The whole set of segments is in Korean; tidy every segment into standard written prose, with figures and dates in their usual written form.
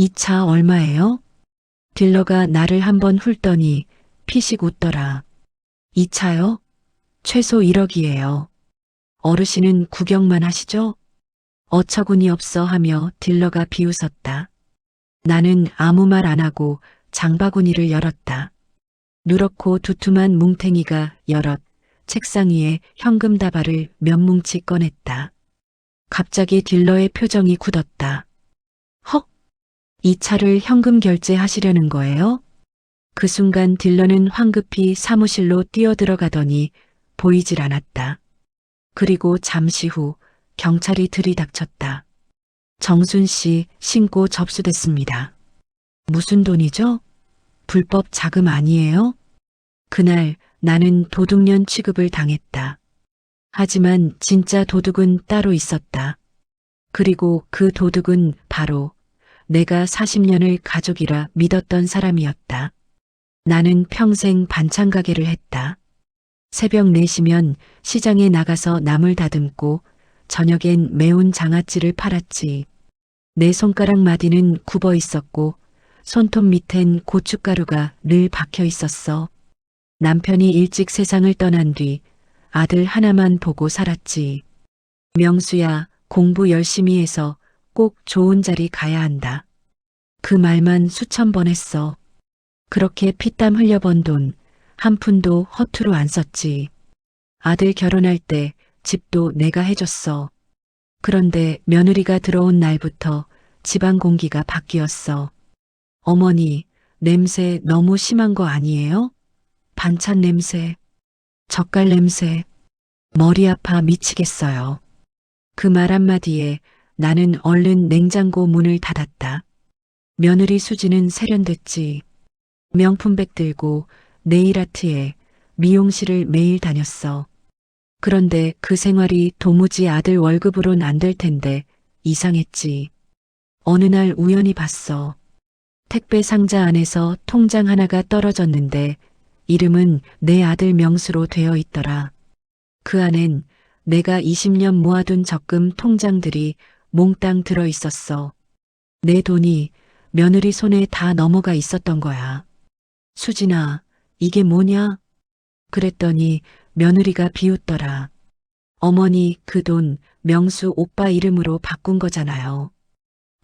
이 차 얼마예요? 딜러가 나를 한번 훑더니 피식 웃더라. 이 차요? 최소 1억이에요. 어르신은 구경만 하시죠? 어처구니 없어 하며 딜러가 비웃었다. 나는 아무 말 안 하고 장바구니를 열었다. 누렇고 두툼한 뭉탱이가 여럿 책상 위에 현금 다발을 몇 뭉치 꺼냈다. 갑자기 딜러의 표정이 굳었다. 헉! 이 차를 현금 결제하시려는 거예요? 그 순간 딜러는 황급히 사무실로 뛰어들어가더니 보이질 않았다. 그리고 잠시 후 경찰이 들이닥쳤다. 정순 씨 신고 접수됐습니다. 무슨 돈이죠? 불법 자금 아니에요? 그날 나는 도둑년 취급을 당했다. 하지만 진짜 도둑은 따로 있었다. 그리고 그 도둑은 바로 내가 40년을 가족이라 믿었던 사람이었다. 나는 평생 반찬 가게를 했다. 새벽 4시면 시장에 나가서 나물 다듬고 저녁엔 매운 장아찌를 팔았지. 내 손가락 마디는 굽어 있었고 손톱 밑엔 고춧가루가 늘 박혀 있었어. 남편이 일찍 세상을 떠난 뒤 아들 하나만 보고 살았지. 명수야, 공부 열심히 해서 꼭 좋은 자리 가야 한다. 그 말만 수천 번 했어. 그렇게 피땀 흘려 번 돈 한 푼도 허투루 안 썼지. 아들 결혼할 때 집도 내가 해줬어. 그런데 며느리가 들어온 날부터 집안 공기가 바뀌었어. 어머니, 냄새 너무 심한 거 아니에요? 반찬 냄새, 젓갈 냄새, 머리 아파 미치겠어요. 그 말 한마디에 나는 얼른 냉장고 문을 닫았다. 며느리 수지는 세련됐지. 명품백 들고 네일아트에 미용실을 매일 다녔어. 그런데 그 생활이 도무지 아들 월급으론 안 될 텐데 이상했지. 어느 날 우연히 봤어. 택배 상자 안에서 통장 하나가 떨어졌는데 이름은 내 아들 명수로 되어 있더라. 그 안엔 내가 20년 모아둔 적금 통장들이 몽땅 들어 있었어. 내 돈이 며느리 손에 다 넘어가 있었던 거야. 수진아, 이게 뭐냐? 그랬더니 며느리가 비웃더라. 어머니, 그 돈 명수 오빠 이름으로 바꾼 거잖아요.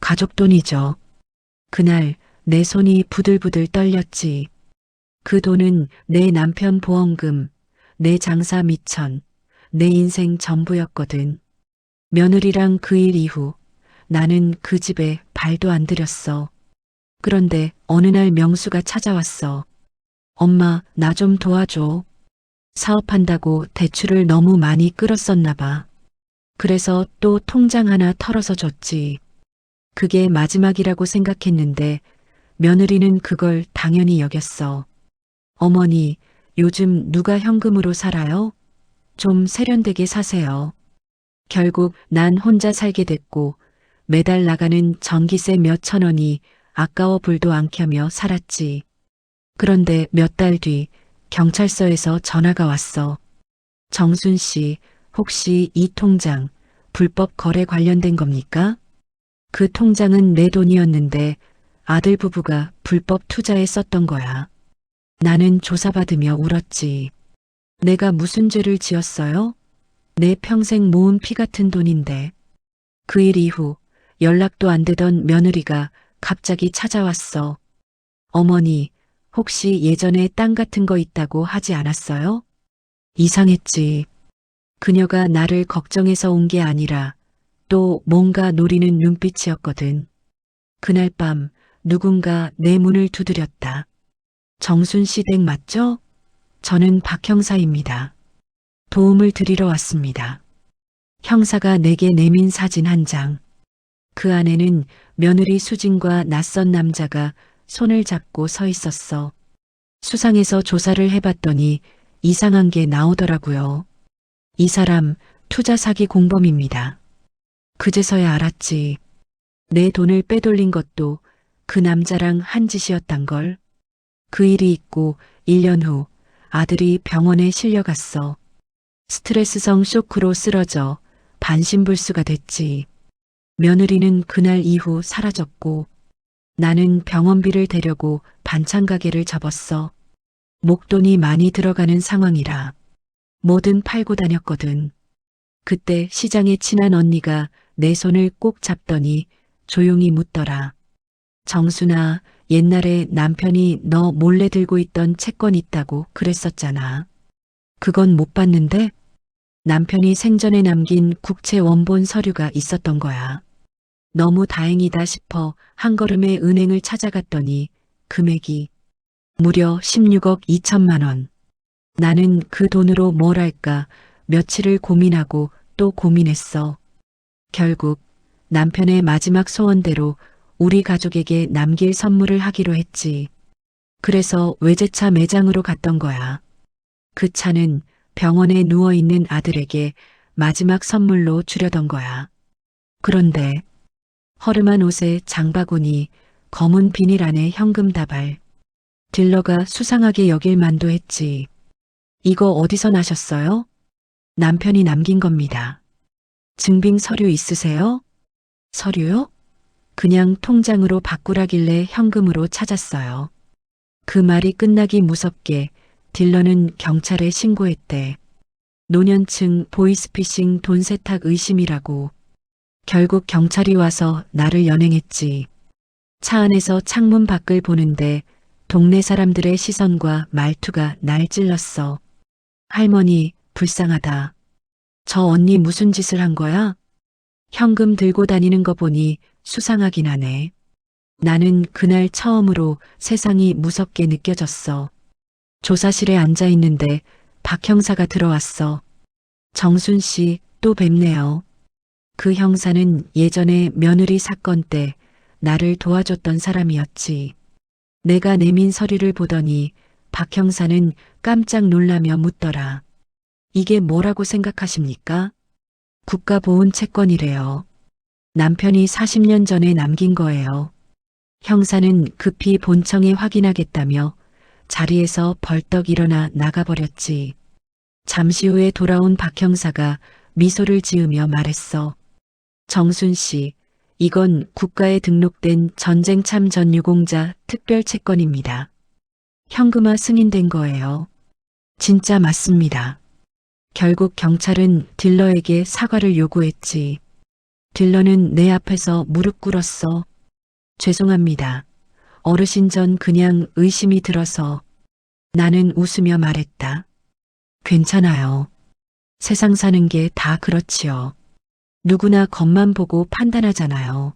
가족 돈이죠. 그날 내 손이 부들부들 떨렸지. 그 돈은 내 남편 보험금, 내 장사 미천, 내 인생 전부였거든. 며느리랑 그 일 이후 나는 그 집에 발도 안 들였어. 그런데 어느 날 명수가 찾아왔어. 엄마, 나 좀 도와줘. 사업한다고 대출을 너무 많이 끌었었나 봐. 그래서 또 통장 하나 털어서 줬지. 그게 마지막이라고 생각했는데 며느리는 그걸 당연히 여겼어. 어머니, 요즘 누가 현금으로 살아요? 좀 세련되게 사세요. 결국 난 혼자 살게 됐고 매달 나가는 전기세 몇천 원이 아까워 불도 안 켜며 살았지. 그런데 몇 달 뒤 경찰서에서 전화가 왔어. 정순 씨, 혹시 이 통장 불법 거래 관련된 겁니까? 그 통장은 내 돈이었는데 아들 부부가 불법 투자에 썼던 거야. 나는 조사받으며 울었지. 내가 무슨 죄를 지었어요? 내 평생 모은 피 같은 돈인데. 그 일 이후 연락도 안 되던 며느리가 갑자기 찾아왔어. 어머니, 혹시 예전에 땅 같은 거 있다고 하지 않았어요? 이상했지. 그녀가 나를 걱정해서 온 게 아니라 또 뭔가 노리는 눈빛이었거든. 그날 밤 누군가 내 문을 두드렸다. 정순 씨 댁 맞죠? 저는 박 형사입니다. 도움을 드리러 왔습니다. 형사가 내게 내민 사진 한 장. 그 안에는 며느리 수진과 낯선 남자가 손을 잡고 서 있었어. 수상해서 조사를 해봤더니 이상한 게 나오더라고요. 이 사람 투자 사기 공범입니다. 그제서야 알았지. 내 돈을 빼돌린 것도 그 남자랑 한 짓이었단 걸. 그 일이 있고 1년 후 아들이 병원에 실려갔어. 스트레스성 쇼크로 쓰러져 반신불수가 됐지. 며느리는 그날 이후 사라졌고 나는 병원비를 대려고 반찬 가게를 접었어. 목돈이 많이 들어가는 상황이라 뭐든 팔고 다녔거든. 그때 시장에 친한 언니가 내 손을 꼭 잡더니 조용히 묻더라. 정순아, 옛날에 남편이 너 몰래 들고 있던 채권 있다고 그랬었잖아. 그건 못 봤는데 남편이 생전에 남긴 국채 원본 서류가 있었던 거야. 너무 다행이다 싶어 한걸음에 은행을 찾아갔더니 금액이 무려 16억 2천만 원. 나는 그 돈으로 뭘 할까 며칠을 고민하고 또 고민했어. 결국 남편의 마지막 소원대로 우리 가족에게 남길 선물을 하기로 했지. 그래서 외제차 매장으로 갔던 거야. 그 차는 병원에 누워있는 아들에게 마지막 선물로 주려던 거야. 그런데 허름한 옷에 장바구니, 검은 비닐 안에 현금 다발. 딜러가 수상하게 여길 만도 했지. 이거 어디서 나셨어요? 남편이 남긴 겁니다. 증빙 서류 있으세요? 서류요? 그냥 통장으로 바꾸라길래 현금으로 찾았어요. 그 말이 끝나기 무섭게 딜러는 경찰에 신고했대. 노년층 보이스피싱 돈 세탁 의심이라고. 결국 경찰이 와서 나를 연행했지. 차 안에서 창문 밖을 보는데 동네 사람들의 시선과 말투가 날 찔렀어. 할머니, 불쌍하다. 저 언니 무슨 짓을 한 거야? 현금 들고 다니는 거 보니 수상하긴 하네. 나는 그날 처음으로 세상이 무섭게 느껴졌어. 조사실에 앉아 있는데 박 형사가 들어왔어. 정순 씨, 또 뵙네요. 그 형사는 예전에 며느리 사건 때 나를 도와줬던 사람이었지. 내가 내민 서류를 보더니 박 형사는 깜짝 놀라며 묻더라. 이게 뭐라고 생각하십니까? 국가보훈 채권이래요. 남편이 40년 전에 남긴 거예요. 형사는 급히 본청에 확인하겠다며 자리에서 벌떡 일어나 나가버렸지. 잠시 후에 돌아온 박 형사가 미소를 지으며 말했어. 정순 씨, 이건 국가에 등록된 전쟁참 전 유공자 특별 채권입니다. 현금화 승인된 거예요. 진짜 맞습니다. 결국 경찰은 딜러에게 사과를 요구했지. 딜러는 내 앞에서 무릎 꿇었어. 죄송합니다. 어르신 전 그냥 의심이 들어서. 나는 웃으며 말했다. 괜찮아요. 세상 사는 게 다 그렇지요. 누구나 겉만 보고 판단하잖아요.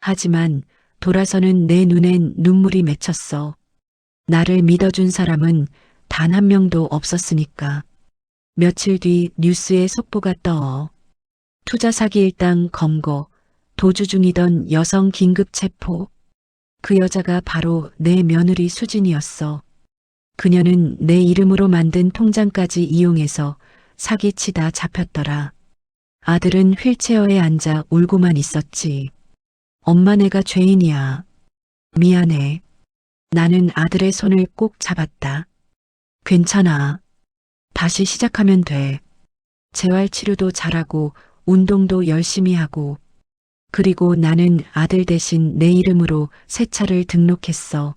하지만 돌아서는 내 눈엔 눈물이 맺혔어. 나를 믿어준 사람은 단 한 명도 없었으니까. 며칠 뒤 뉴스에 속보가 떠. 투자 사기 일당 검거, 도주 중이던 여성 긴급 체포. 그 여자가 바로 내 며느리 수진이었어. 그녀는 내 이름으로 만든 통장까지 이용해서 사기치다 잡혔더라. 아들은 휠체어에 앉아 울고만 있었지. 엄마 내가 죄인이야. 미안해. 나는 아들의 손을 꼭 잡았다. 괜찮아. 다시 시작하면 돼. 재활치료도 잘하고 운동도 열심히 하고. 그리고 나는 아들 대신 내 이름으로 새 차를 등록했어.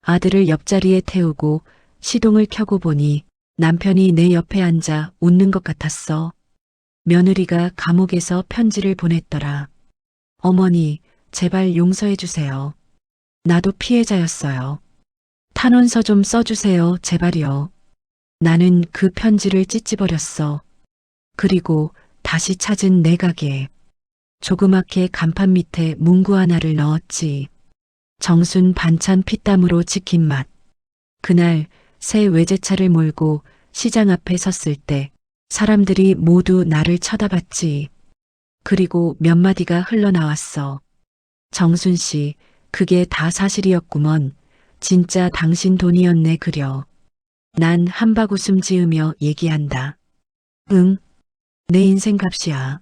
아들을 옆자리에 태우고 시동을 켜고 보니 남편이 내 옆에 앉아 웃는 것 같았어. 며느리가 감옥에서 편지를 보냈더라. 어머니, 제발 용서해 주세요. 나도 피해자였어요. 탄원서 좀 써주세요, 제발이요. 나는 그 편지를 찢어버렸어. 그리고 다시 찾은 내 가게. 조그맣게 간판 밑에 문구 하나를 넣었지. 정순 반찬 피땀으로 지킨 맛. 그날 새 외제차를 몰고 시장 앞에 섰을 때 사람들이 모두 나를 쳐다봤지. 그리고 몇 마디가 흘러나왔어. 정순 씨, 그게 다 사실이었구먼. 진짜 당신 돈이었네 그려. 난 한박웃음 지으며 얘기한다. 응, 내 인생 값이야.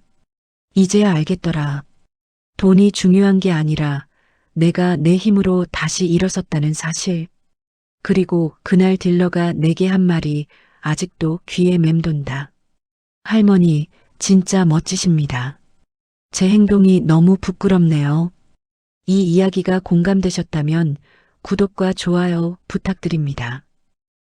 이제야 알겠더라. 돈이 중요한 게 아니라 내가 내 힘으로 다시 일어섰다는 사실. 그리고 그날 딜러가 내게 한 말이 아직도 귀에 맴돈다. 할머니, 진짜 멋지십니다. 제 행동이 너무 부끄럽네요. 이 이야기가 공감되셨다면 구독과 좋아요 부탁드립니다.